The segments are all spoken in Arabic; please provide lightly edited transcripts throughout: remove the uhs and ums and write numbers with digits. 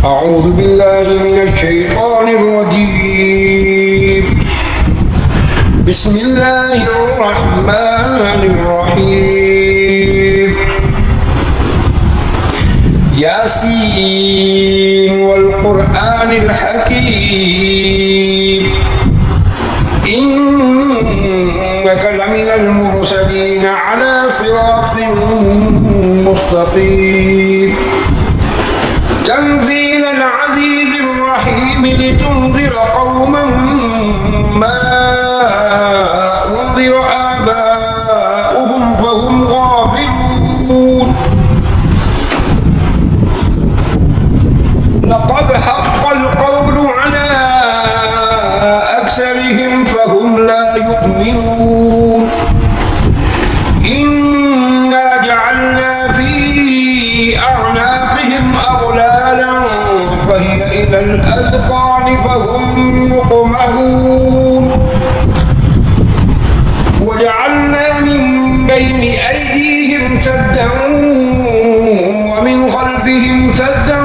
أعوذ بالله من الشيطان الرجيم. بسم الله الرحمن الرحيم. ياسين والقرآن الحكيم إنك لمن المرسلين على صراط مستقيم تنزيل العزيز الرحيم لتنذر قوما ما أنذر آباؤهم فهم غافلون. لقد حق القول على أكثرهم فهم لا يؤمنون. إنا جعلنا في أعناقهم أغلالا فهي إلى الأذقان فهم مقمحون. وجعلنا من بين أيديهم سدا ومن خلفهم سدا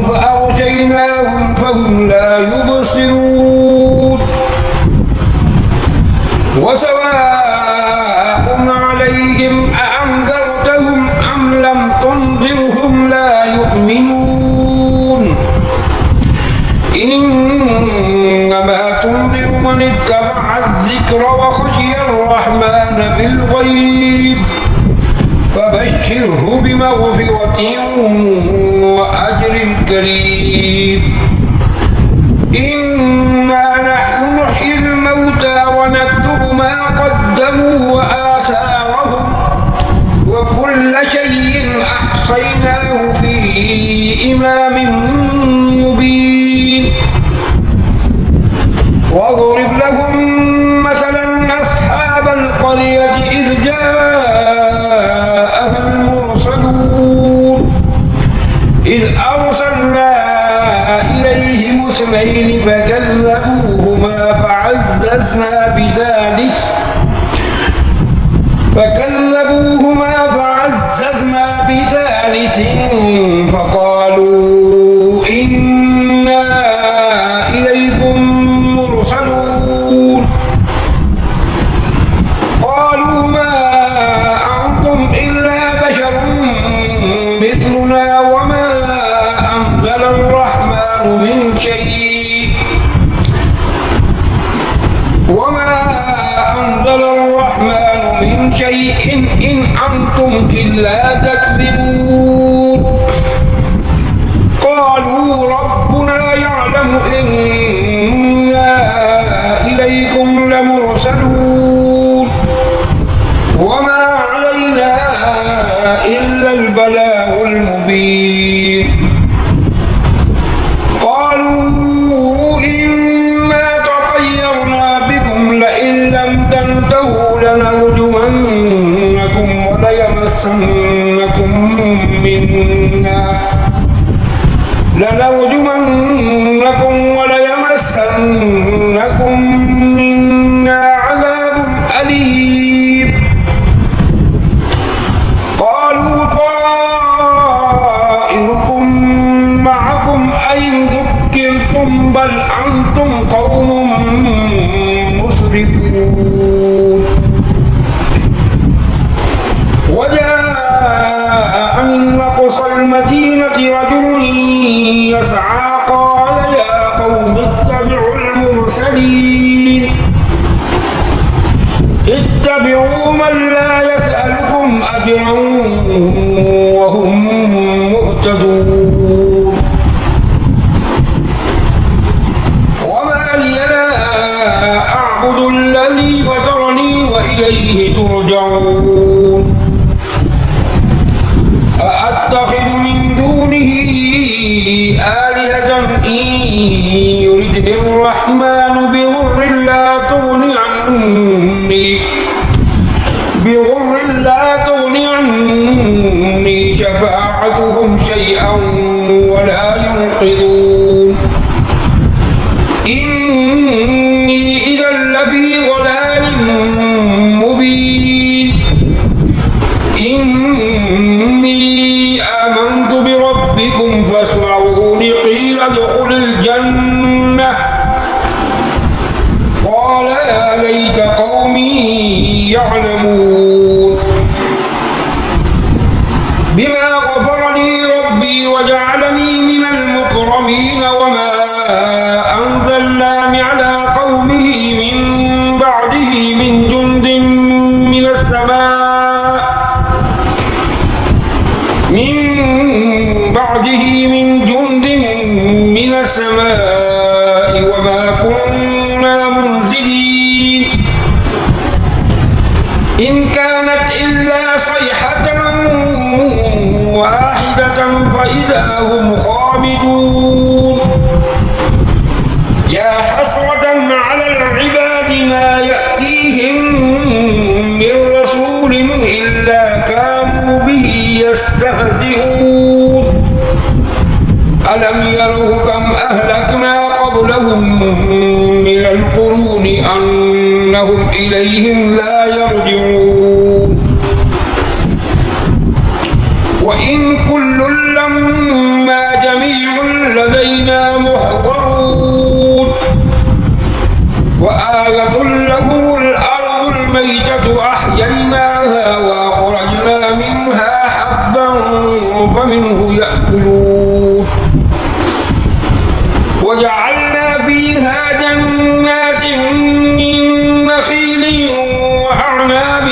فأغشيناهم فهم لا يبصرون. وسواء عليهم أأنذرتهم أم لم تنذرهم لا يؤمنون. إنما تنذر من اتبع الذكر وخشي الرحمن بالغيب فبشره بمغفرة وأجر كريم. إنا نحن نحيي الموتى ونكتب ما قدموا وآثارهم وكل شيء أحصيناه في إمام مبين. واضرب لهم مثلا أصحاب القرية إذ جاءها المرسلون إذ أرسلنا إليهم اثنين فكذبوهما فعززنا بثالث فقالوا إنا إليكم مرسلون. قالوا ما أنتم إلا بشر مثلنا وما أنزل الرحمن من شيء إن أنتم إلا تكذبون. قالوا ربنا يعلم إنا إليكم لمرسلون وما علينا إلا البلاغ المبين. قالوا إنا تطيرنا بكم لئن لم تنتهوا لنرجمنكم وليمسنكم منا عذاب أليم. قالوا طائركم معكم أئن ذكرتم بل أنتم قوم مسرفون. وجاء من أقصى المدينة رجل يسعى قال يا قوم اتبعوا المرسلين اتبعوا من لا يسألكم أجرا وهم مهتدون. وما لي لا أعبد الذي فطرني وإليه ترجعون. أأتخذ من دونه آلهة إن يردني الرحمن بضر لا تغني عني شفاعتهم شيئا ولا ينقذون. إني إذا لفي ضلال مبين. ألم يروا كم أهلكنا قبلهم من القرون أنهم إليهم لا يرجعون وإن كل لما جميع لدينا محضرون وآية لهم الأرض الميتة أحييناها وأخرجنا منها حبا فمنه يأكلون وجعلنا فيها جنات من نخيل وأعناب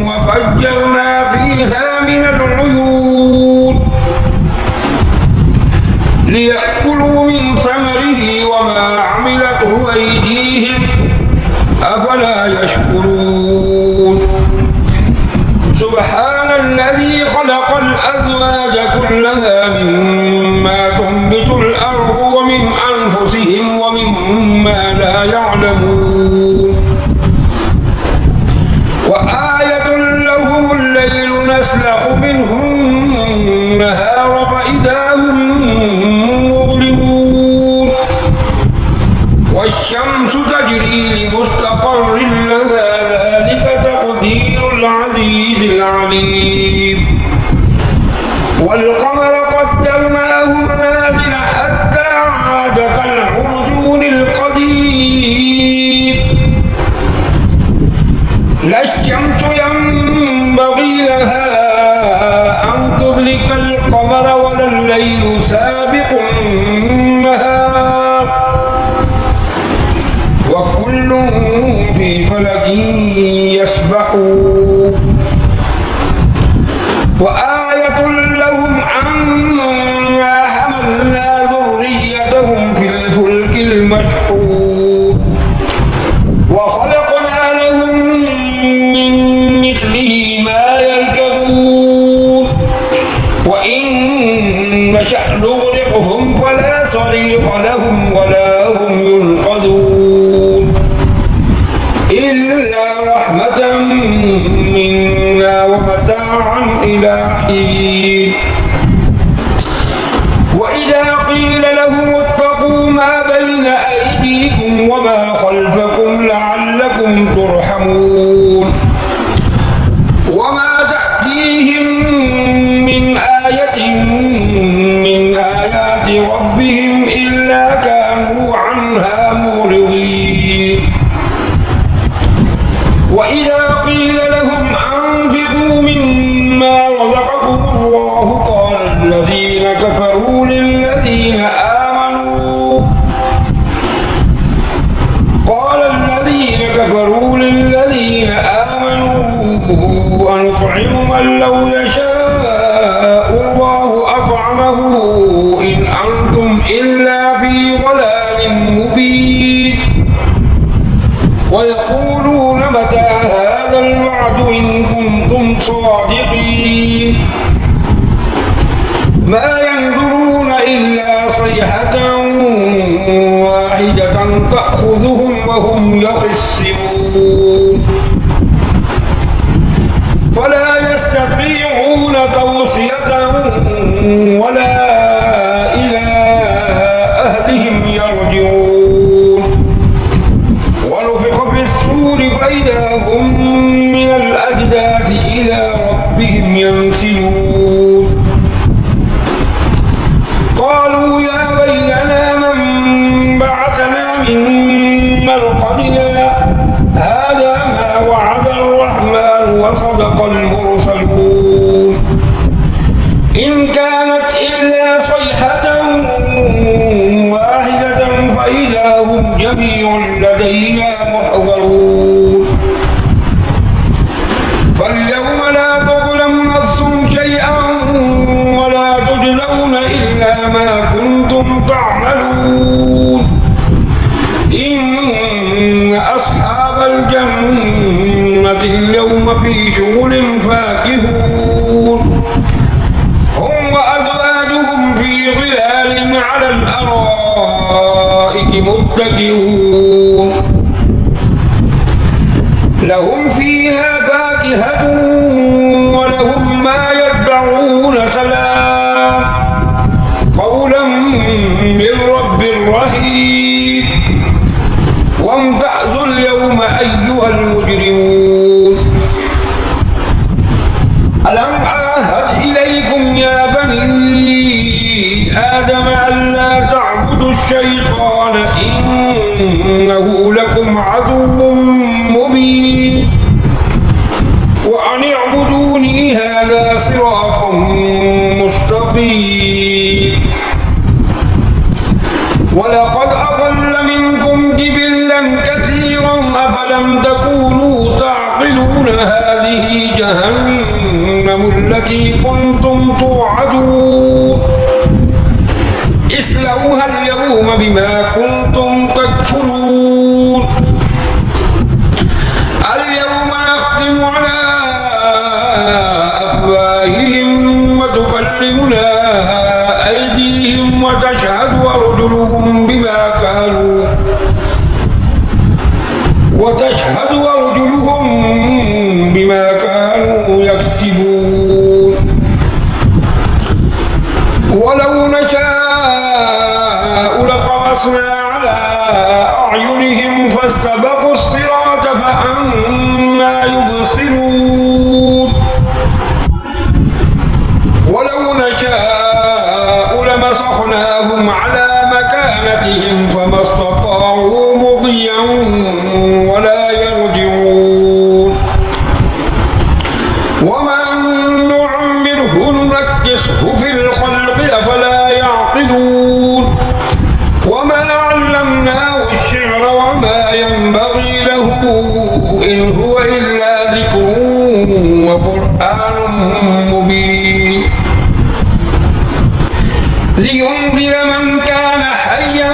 وفجرنا فيها من العيون ليأكلوا من ثمره وما عملته أيديهم أفلا يشكرون سبحان الذي خلق الأزواج كلها مما تنبت الأرض ومن أنفسهم ومما لا يعلمون وآية لهم الليل نسلخ منه النهار فإذا هم مظلمون والشمس تجري لمستقر لها ذلك تقدير العزيز العليم والقمر قدرناه منازل حتى عاد كالعرجون القديم لا الشمس ينبغي لها أن تدرك القمر ولا الليل سابق النهار وكل في فلك يسبحون وآية لهم أنا حملنا ذريتهم في الفلك المشحون وخلقنا لهم من مثله ما يركبون وإن نشأ نغرقهم فلا صريخ لهم ولا هم ينقذون إلا رحمة منا ومتاعا إلى حين وإذا قيل لهم اتقوا ما بين أيديكم وما خلفكم لعلكم ترحمون وما تأتيهم من آية من آيات ربهم إلا كانوا عنها معرضين وإذا قيل لهم أنفقوا مما رزقكم الله قال الذين كفروا للذين آمنوا أنطعم من لو يشاء الله أطعمه إن أنتم إلا في ضلال مبين ويقولون متى هذا الوعد إن كنتم صادقين ما ينظرون إلا صيحة واحدة تأخذهم وهم يخصمون فلا يستطيعون توصية ولا إلى أهلهم يرجعون ونفخ في الصور فإذا هم من الأجداث إلى ربهم ينسلون قالوا يا ويلنا من بعثنا من مرقدنا هذا ما وعد الرحمن وصدق المرسلون إن كانت إلا صيحة واحدة فإذا هم جميع لدينا محضرون فاليوم لا تظلم نفس شيئا ولا تجزون إلا ما كنتم تعملون إن أصحاب الجنة اليوم في شغل فاكهون هم وأزواجهم في ظلال على الأرائك متكئون لهم فيها فاكهة ولهم ما يدعون سلام من رب رهيب وامتازوا اليوم أيها المجرمون ألم أعهد إليكم يا بني آدم ألا تعبدوا الشيطان إنه لكم عدو مبين وأن اعبدوني هذا صراط مستقيم ولقد أضل منكم جبلا كثيرا أفلم تكونوا تعقلون هذه جهنم التي كنتم توعدون اصلوها اليوم بما كنتم تكفرون اليوم نختم على أفواههم وتكلمنا أيديهم وتشهد أرجلهم بما كانوا يكسبون ولو نشاء لطمسنا على أعينهم فاستبقوا الصراط فأنى يبصرون ولو نشاء لمسخناهم على مكانتهم فما استطاعوا مضيا ولا يرجعون ومن نعمره ننكسه في الخلق أفلا يعقلون وما علمناه الشعر وما ينبغي له إن هو إلا ذكر وقرآن مبين لينذر من كان حيا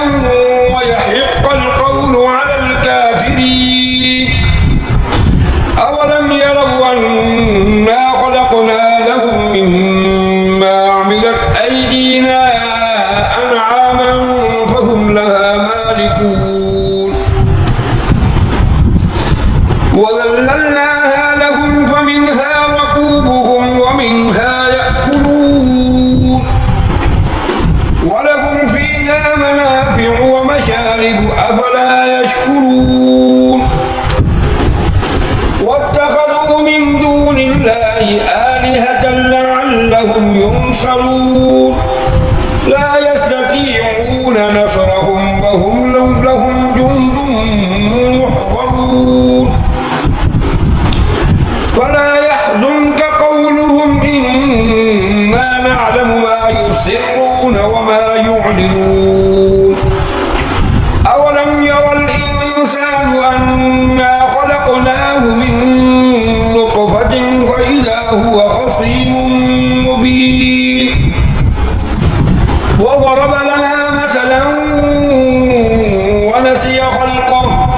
ويحق القول على الكافرين أولم يروا أنا خلقنا لهم مما عملت أيدينا أنعاما فهم لها مالكون وذللناها لهم فمنها ركوبهم ومنها يأكلون ولهم فيها منافع ومشارب أفلا يشكرون واتخذوا من دون الله آلهة لعلهم ينصرون لا يستطيعون نصرهم وهم لهم جند محضرون فلا يحزنك قولهم إنا نعلم ما يسرون وما يعلنون أولم يرى الإنسان أنا خلقناه من نطفة فإذا هو خصيم مبين وضرب لنا مثلا ونسي خلقه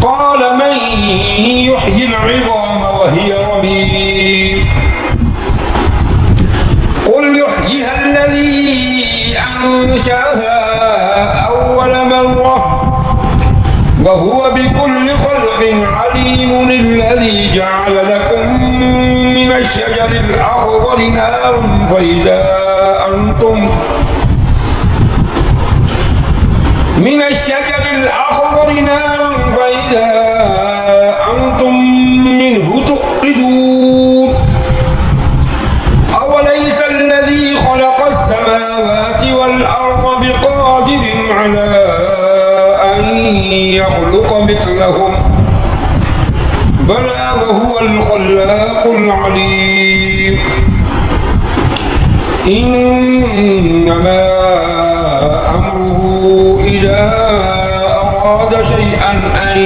قال من يحيي العظام وهي رميم قل يحييها الذي أنشأها أول مرة وهو بكل خلق عليم الذي جعل لكم من الشجر الأخضر نارا فإذا أنتم منه توقدون أوليس الذي خلق السماوات والأرض بقادر على أن يخلق مثلهم بلى وهو الخلاق العليم إنما أمره إذا أراد شيئا أن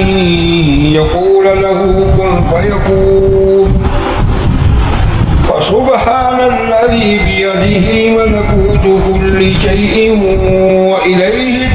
يقول له كن فيكون فسبحان الذي بيده ملكوت كل شيء وإليه